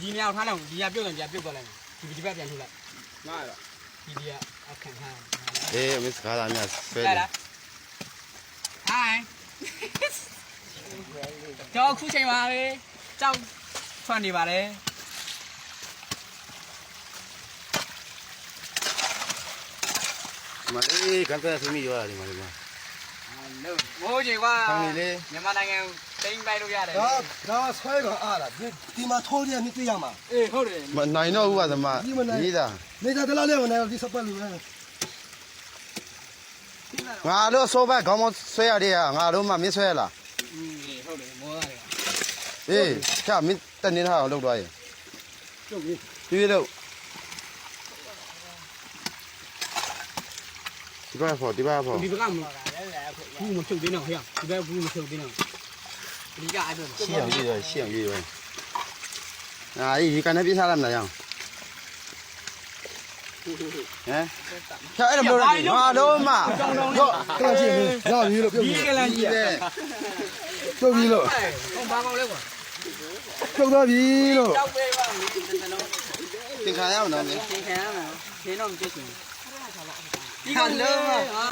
ဒီမြောက်ထားတော့ဒီကပြုတ်တယ်ပြပြုတ်သွားလိုက်ဒီဘက်ပြန်ထုတ်လိုက်ငါရဒီကအခန့်ထားမစ်ကားသားများဆွဲတယ် ဟိုင်းကြောက်ခုချိန်ပါပဲကြောက်ထွက်နေပါလေမလေးကန်တဲ့သမီးရောရတယ်မလေးမလို့မိုးကြီးကွာမြန်မာနိုင်ငံတိမ့်ပိုက်လို့ရတယ်ဒါဆွဲကအားလားဒီမှာထိုးရမြတွေ့ရမှာအေးဟုတ်တယ်မနိုင်တော့ဘူးကသမရေးတာနေတာတလားလေးမနေဒီစပတ်လူပဲငါတို့ဆိုဘက်ခေါင်းမဆွဲရတယ်ငါတို့မှမင်းဆွဲလားဟုတ်တယ်မောရတယ်ချမင်းတနေထားအောင်လုပ်သွားရင်ကျုပ်ကြီးပြေးလို့ဒီဘက်ဖော်ဒီဘက်ကမဘူးမချုပ်သေးတော့ခေဒီဘက်ဘူးမချုပ်သေးတော့ဒီကအဲ့ဒါရှင်းအောင်ရေးရရှင်းအောင်ရေးရဒီကနေပြေးစားရမလားရောချအဲ့လိုငါတို့မှကလန်ကြီးရပြီလို့ပြောဒီကလန်ကြီးတဲ့ကျုပ်ကြီးလို့ဟောဘာကောင်းလဲကွာကျုပ်သွားပြီလို့ကြောက်ပေးပါမင်းသင်္ခါရမနော်သင်္ခါရမခင်းတော့မကြည့်ရှင်ဒီကလုံး